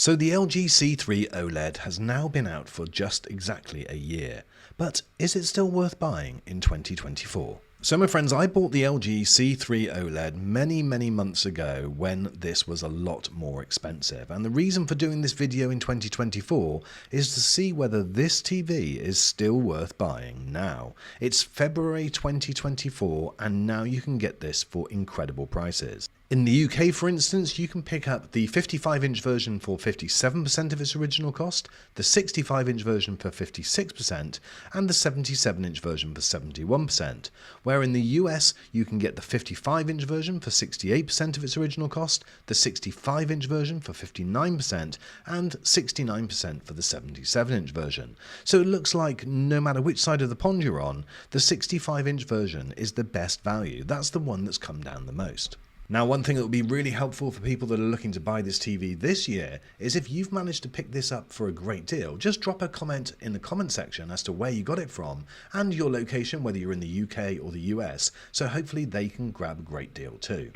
So the LG C3 OLED has now been out for just exactly a year, but is it still worth buying in 2024? So my friends, I bought the LG C3 OLED many months ago when this was a lot more expensive, and the reason for doing this video in 2024 is to see whether this TV is still worth buying now. It's February 2024 and now you can get this for incredible prices. In the UK, for instance, you can pick up the 55-inch version for 57% of its original cost, the 65-inch version for 56%, and the 77-inch version for 71%, where in the US you can get the 55-inch version for 68% of its original cost, the 65-inch version for 59%, and 69% for the 77-inch version. So it looks like no matter which side of the pond you're on, the 65-inch version is the best value. That's the one that's come down the most. Now, one thing that would be really helpful for people that are looking to buy this TV this year is if you've managed to pick this up for a great deal, just drop a comment in the comment section as to where you got it from and your location, whether you're in the UK or the US, so hopefully they can grab a great deal too.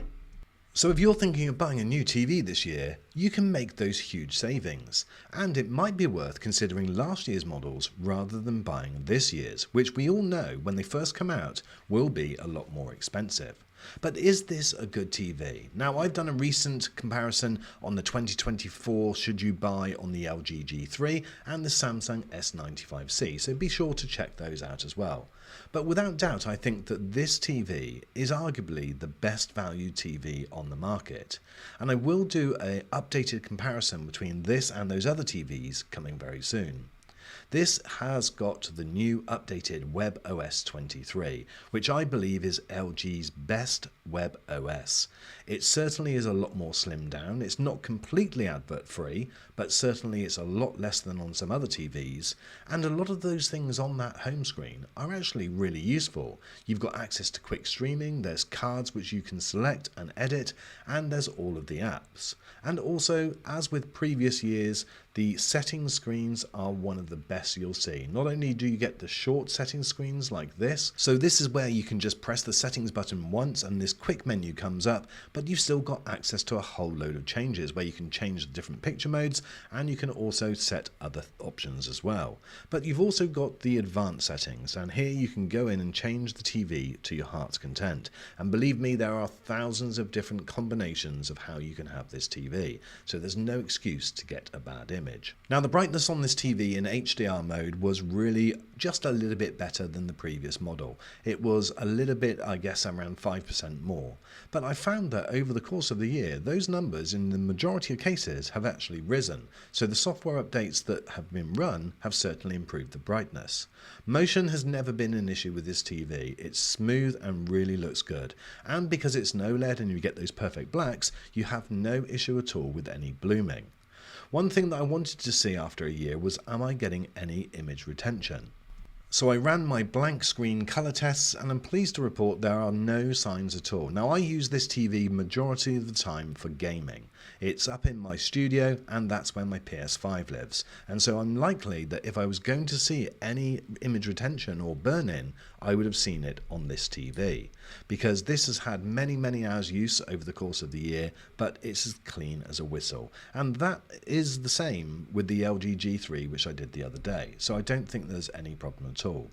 So if you're thinking of buying a new TV this year, you can make those huge savings, and it might be worth considering last year's models rather than buying this year's, which we all know when they first come out will be a lot more expensive. But is this a good TV? Now, I've done a recent comparison on the 2024 should you buy on the LG G3 and the Samsung S95C, so be sure to check those out as well. But without doubt, I think that this TV is arguably the best value TV on the market. And I will do an updated comparison between this and those other TVs coming very soon. This has got the new updated WebOS 23, which I believe is LG's best web OS. It certainly is a lot more slimmed down. It's not completely advert free, but certainly it's a lot less than on some other TVs, and a lot of those things on that home screen are actually really useful. You've got access to quick streaming, there's cards which you can select and edit, and there's all of the apps. And also, as with previous years, the settings screens are one of the best you'll see. Not only do you get the short settings screens like this, so this is where you can just press the settings button once and this quick menu comes up, but you've still got access to a whole load of changes where you can change the different picture modes and you can also set other options as well. But you've also got the advanced settings, and here you can go in and change the TV to your heart's content. And believe me, there are thousands of different combinations of how you can have this TV, so there's no excuse to get a bad image. Now, the brightness on this TV in HDR mode was really just a little bit better than the previous model. It was a little bit, I guess, around 5% more. But I found that over the course of the year, those numbers in the majority of cases have actually risen. So the software updates that have been run have certainly improved the brightness. Motion has never been an issue with this TV. It's smooth and really looks good. And because it's an OLED and you get those perfect blacks, you have no issue at all with any blooming. One thing that I wanted to see after a year was, am I getting any image retention? So I ran my blank screen color tests and I'm pleased to report there are no signs at all. Now, I use this TV majority of the time for gaming. It's up in my studio and that's where my PS5 lives. And so I'm likely that if I was going to see any image retention or burn-in, I would have seen it on this TV. Because this has had many hours use over the course of the year, but it's as clean as a whistle. And that is the same with the LG G3, which I did the other day. So I don't think there's any problem at all.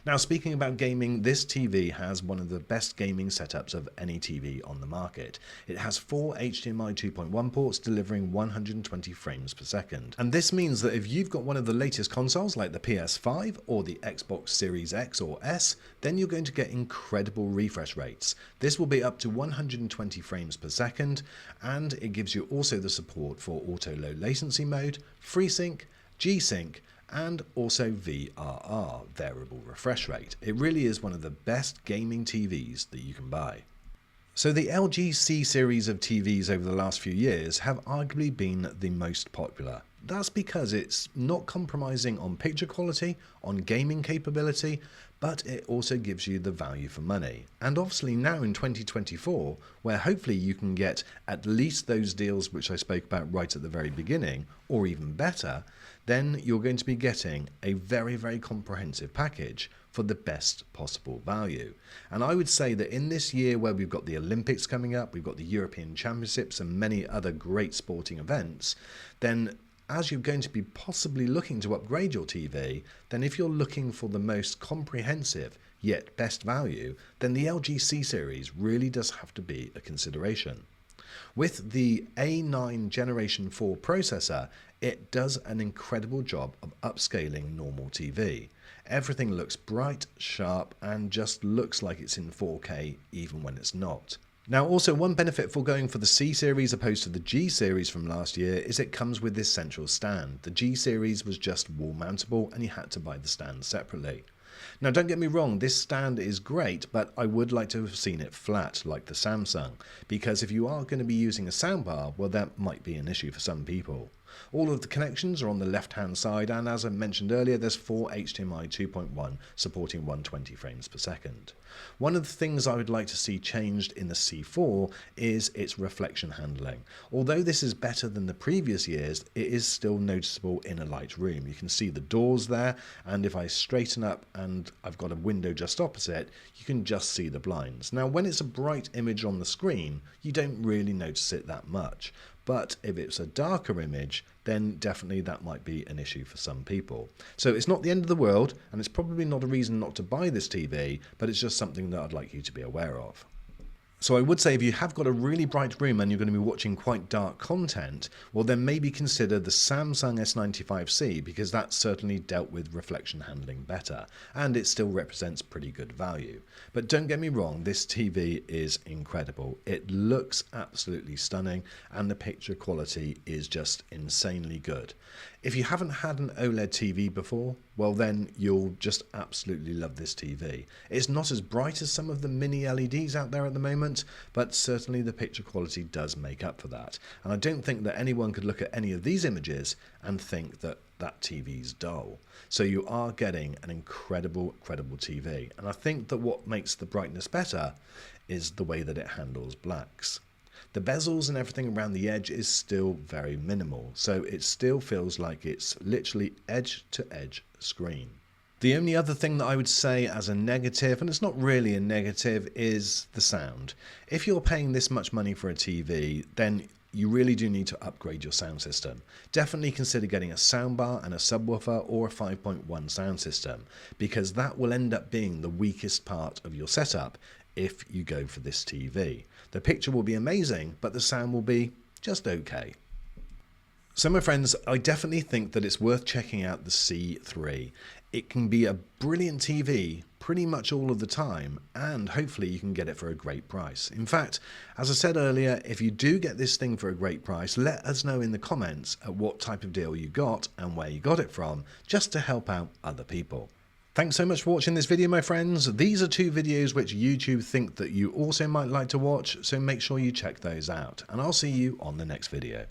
Now, speaking about gaming, this TV has one of the best gaming setups of any TV on the market. It has 4 HDMI 2.1 ports delivering 120 frames per second. And this means that if you've got one of the latest consoles like the PS5 or the Xbox Series X or S, then you're going to get incredible refresh rates. This will be up to 120 frames per second, and it gives you also the support for auto low latency mode, FreeSync, G-Sync, and also VRR, variable refresh rate. It really is one of the best gaming TVs that you can buy. So the LG C series of TVs over the last few years have arguably been the most popular. That's because it's not compromising on picture quality, on gaming capability, but it also gives you the value for money. And obviously now in 2024, where hopefully you can get at least those deals which I spoke about right at the very beginning, or even better, then you're going to be getting a very comprehensive package for the best possible value. And I would say that in this year where we've got the Olympics coming up, we've got the European Championships and many other great sporting events, then as you're going to be possibly looking to upgrade your TV, then if you're looking for the most comprehensive yet best value, then the LG C series really does have to be a consideration. With the A9 Generation 4 processor, it does an incredible job of upscaling normal TV. Everything looks bright, sharp, and just looks like it's in 4K even when it's not. Now also, one benefit for going for the C series opposed to the G series from last year is it comes with this central stand. The G series was just wall mountable and you had to buy the stand separately. Now don't get me wrong, this stand is great, but I would like to have seen it flat like the Samsung, because if you are going to be using a soundbar, well, that might be an issue for some people. All of the connections are on the left hand side, and as I mentioned earlier, there's 4 HDMI 2.1 supporting 120 frames per second. One of the things I would like to see changed in the C4 is its reflection handling. Although this is better than the previous years, it is still noticeable in a light room. You can see the doors there, and if I straighten up and I've got a window just opposite, you can just see the blinds. Now when it's a bright image on the screen, you don't really notice it that much. But if it's a darker image, then definitely that might be an issue for some people. So it's not the end of the world, and it's probably not a reason not to buy this TV, but it's just something that I'd like you to be aware of. So I would say if you have got a really bright room and you're going to be watching quite dark content, well then maybe consider the Samsung S95C, because that certainly dealt with reflection handling better, and it still represents pretty good value. But don't get me wrong, this TV is incredible. It looks absolutely stunning and the picture quality is just insanely good. If you haven't had an OLED TV before, well then you'll just absolutely love this TV. It's not as bright as some of the mini LEDs out there at the moment, but certainly the picture quality does make up for that. And I don't think that anyone could look at any of these images and think that that TV's dull. So you are getting an incredible TV. And I think that what makes the brightness better is the way that it handles blacks. The bezels and everything around the edge is still very minimal, so it still feels like it's literally edge to edge screen. The only other thing that I would say as a negative, and it's not really a negative, is the sound. If you're paying this much money for a TV, then you really do need to upgrade your sound system. Definitely consider getting a soundbar and a subwoofer or a 5.1 sound system, because that will end up being the weakest part of your setup if you go for this TV. The picture will be amazing, but the sound will be just okay. So my friends, I definitely think that it's worth checking out the C3. It can be a brilliant TV pretty much all of the time, and hopefully you can get it for a great price. In fact, as I said earlier, if you do get this thing for a great price, let us know in the comments at what type of deal you got and where you got it from, just to help out other people. Thanks so much for watching this video, my friends. These are 2 videos which YouTube think that you also might like to watch, so make sure you check those out, and I'll see you on the next video.